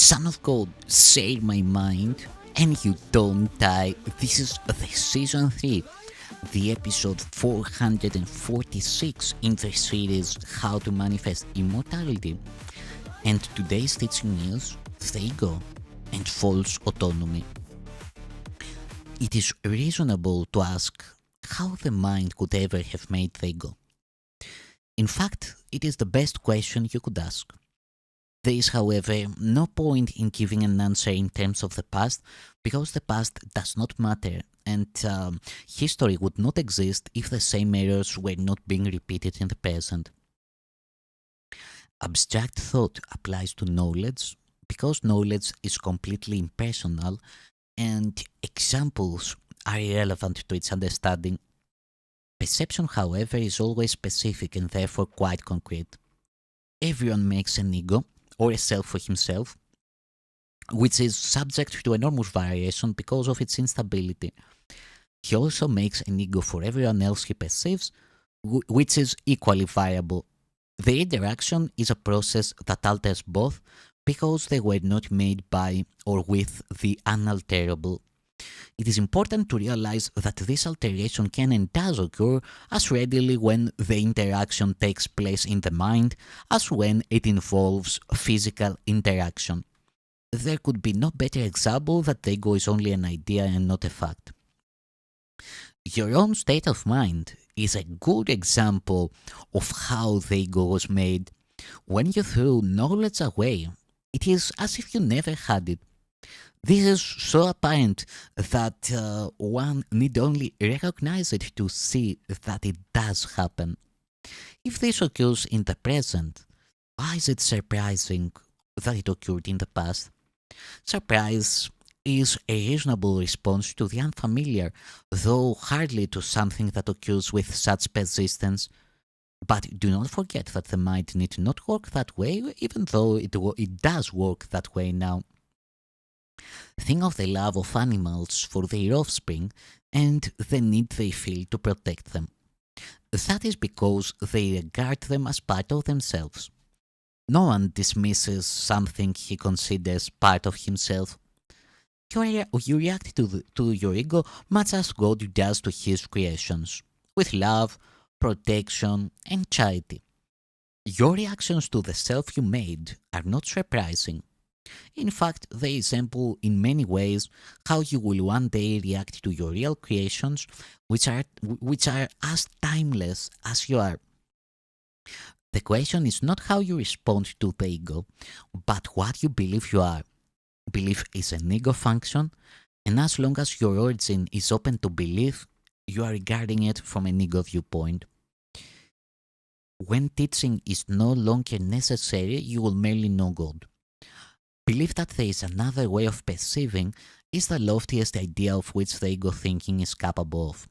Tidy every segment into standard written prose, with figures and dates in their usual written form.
Son of God, say my mind, and you don't die. This is the season 3, the episode 446 in the series How to Manifest Immortality. And today's teaching is Ego and False Autonomy. It is reasonable to ask how the mind could ever have made ego. In fact, it is the best question you could ask. There is, however, no point in giving an answer in terms of the past because the past does not matter and history would not exist if the same errors were not being repeated in the present. Abstract thought applies to knowledge because knowledge is completely impersonal and examples are irrelevant to its understanding. Perception, however, is always specific and therefore quite concrete. Everyone makes an ego or a self for himself, which is subject to enormous variation because of its instability. He also makes an ego for everyone else he perceives, which is equally variable. The interaction is a process that alters both because they were not made by or with the unalterable. It is important to realize that this alteration can and does occur as readily when the interaction takes place in the mind as when it involves physical interaction. There could be no better example that the ego is only an idea and not a fact. Your own state of mind is a good example of how the ego was made. When you throw knowledge away, it is as if you never had it. This is so apparent that one need only recognize it to see that it does happen. If this occurs in the present, why is it surprising that it occurred in the past? Surprise is a reasonable response to the unfamiliar, though hardly to something that occurs with such persistence. But do not forget that the mind need not work that way, even though it does work that way now. Think of the love of animals for their offspring and the need they feel to protect them. That is because they regard them as part of themselves. No one dismisses something he considers part of himself. You react to your ego much as God does to his creations, with love, protection, and charity. Your reactions to the self you made are not surprising. In fact, they resemble in many ways how you will one day react to your real creations, which are as timeless as you are. The question is not how you respond to the ego, but what you believe you are. Belief is an ego function, and as long as your origin is open to belief, you are regarding it from an ego viewpoint. When teaching is no longer necessary, you will merely know God. Belief that there is another way of perceiving is the loftiest idea of which the ego thinking is capable of.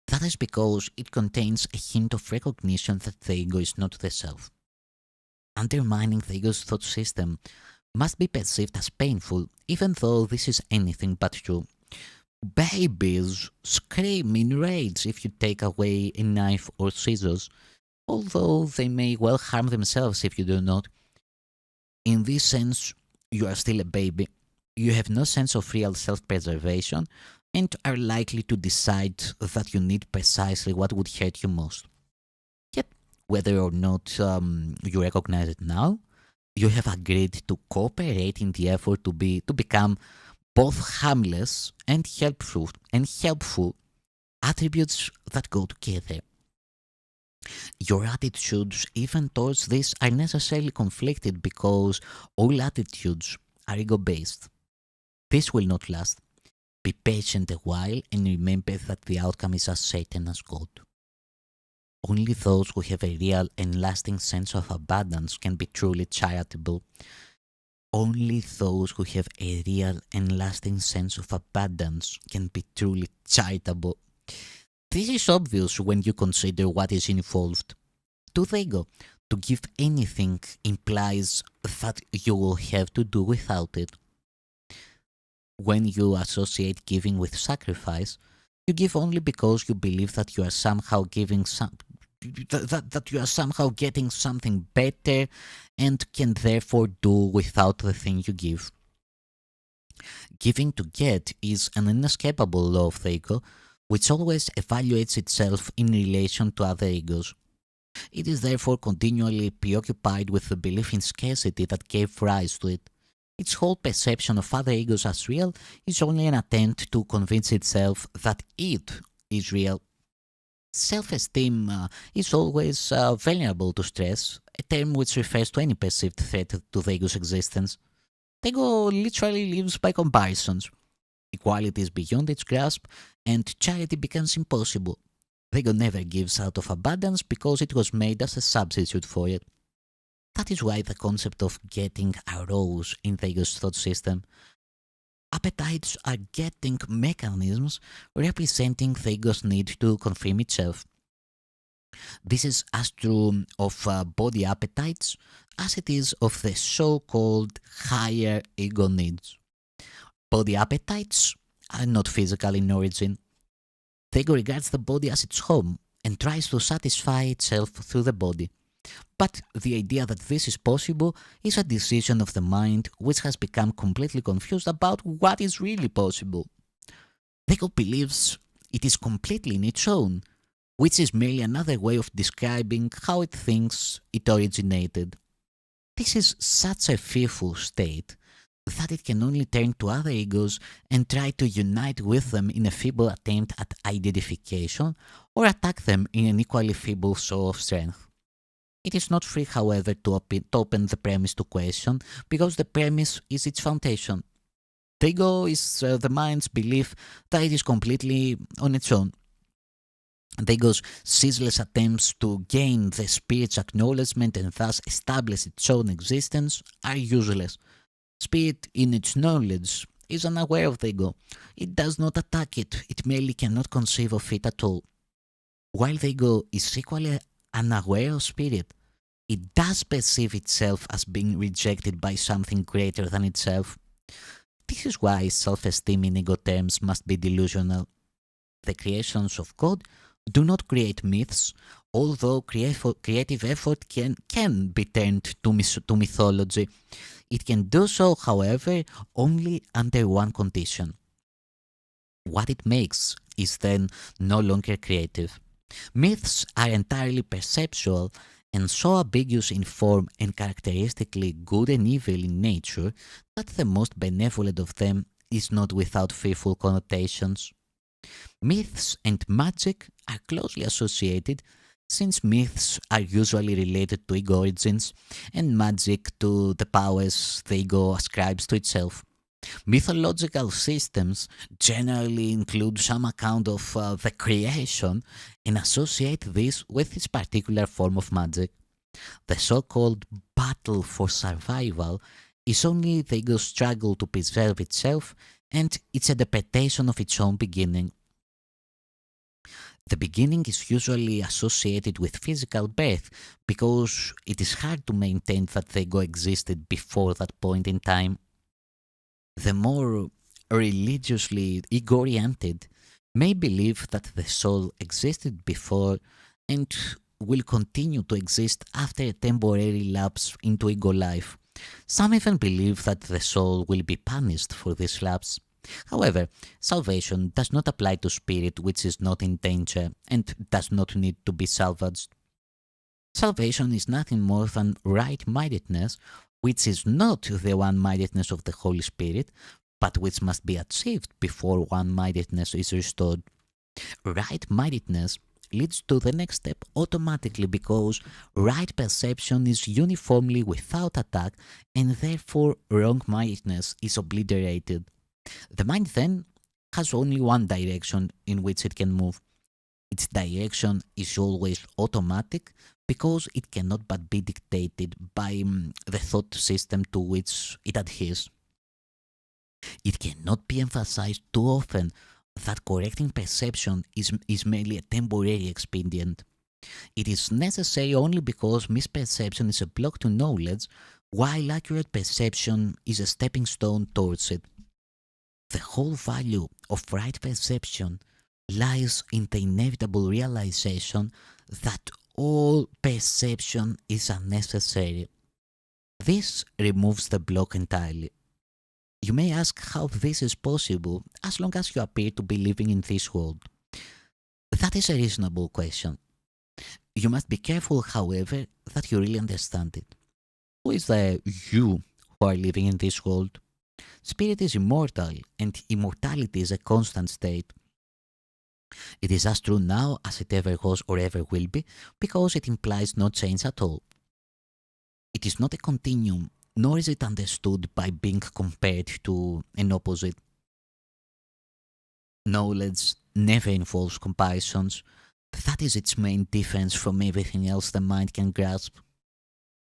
That is because it contains a hint of recognition that the ego is not the self. Undermining the ego's thought system must be perceived as painful, even though this is anything but true. Babies scream in rage if you take away a knife or scissors, although they may well harm themselves if you do not. In this sense, you are still a baby. You have no sense of real self-preservation and are likely to decide that you need precisely what would hurt you most. Yet, whether or not you recognize it now, you have agreed to cooperate in the effort to become both harmless and helpful attributes that go together. Your attitudes, even towards this, are necessarily conflicted because all attitudes are ego-based. This will not last. Be patient a while and remember that the outcome is as certain as God. Only those who have a real and lasting sense of abundance can be truly charitable. Only those who have a real and lasting sense of abundance can be truly charitable. This is obvious when you consider what is involved. To the ego, to give anything implies that you will have to do without it. When you associate giving with sacrifice, you give only because you believe that you are somehow giving that you are somehow getting something better and can therefore do without the thing you give. Giving to get is an inescapable law of the ego, which always evaluates itself in relation to other egos. It is therefore continually preoccupied with the belief in scarcity that gave rise to it. Its whole perception of other egos as real is only an attempt to convince itself that it is real. Self-esteem is always vulnerable to stress, a term which refers to any perceived threat to the ego's existence. The ego literally lives by comparisons. Equality is beyond its grasp, and charity becomes impossible. The ego never gives out of abundance because it was made as a substitute for it. That is why the concept of getting arose in the ego's thought system. Appetites are getting mechanisms representing the ego's need to confirm itself. This is as true of body appetites as it is of the so-called higher ego needs. Body appetites are not physical in origin. The ego regards the body as its home and tries to satisfy itself through the body. But the idea that this is possible is a decision of the mind which has become completely confused about what is really possible. The ego believes it is completely in its own, which is merely another way of describing how it thinks it originated. This is such a fearful state that it can only turn to other egos and try to unite with them in a feeble attempt at identification or attack them in an equally feeble show of strength. It is not free, however, to open the premise to question because the premise is its foundation. The ego is the mind's belief that it is completely on its own. The ego's ceaseless attempts to gain the spirit's acknowledgement and thus establish its own existence are useless. Spirit, in its knowledge, is unaware of the ego. It does not attack it, it merely cannot conceive of it at all. While the ego is equally unaware of spirit, it does perceive itself as being rejected by something greater than itself. This is why self-esteem in ego terms must be delusional. The creations of God do not create myths, although creative effort can be turned to mythology. It can do so, however, only under one condition. What it makes is then no longer creative. Myths are entirely perceptual and so ambiguous in form and characteristically good and evil in nature that the most benevolent of them is not without fearful connotations. Myths and magic are closely associated since myths are usually related to ego origins and magic to the powers the ego ascribes to itself. Mythological systems generally include some account of the creation and associate this with this particular form of magic. The so-called battle for survival is only the ego's struggle to preserve itself and its interpretation of its own beginning. The beginning is usually associated with physical birth because it is hard to maintain that the ego existed before that point in time. The more religiously ego-oriented may believe that the soul existed before and will continue to exist after a temporary lapse into ego life. Some even believe that the soul will be punished for this lapse. However, salvation does not apply to spirit which is not in danger and does not need to be salvaged. Salvation is nothing more than right-mindedness, which is not the one-mindedness of the Holy Spirit, but which must be achieved before one-mindedness is restored. Right-mindedness leads to the next step automatically because right perception is uniformly without attack and therefore wrong-mindedness is obliterated. The mind then has only one direction in which it can move. Its direction is always automatic because it cannot but be dictated by the thought system to which it adheres. It cannot be emphasized too often that correcting perception is merely a temporary expedient. It is necessary only because misperception is a block to knowledge, while accurate perception is a stepping stone towards it. The whole value of right perception lies in the inevitable realization that all perception is unnecessary. This removes the block entirely. You may ask how this is possible as long as you appear to be living in this world. That is a reasonable question. You must be careful, however, that you really understand it. Who is the you who are living in this world? Spirit is immortal, and immortality is a constant state. It is as true now as it ever was or ever will be, because it implies no change at all. It is not a continuum, nor is it understood by being compared to an opposite. Knowledge never involves comparisons. That is its main difference from everything else the mind can grasp.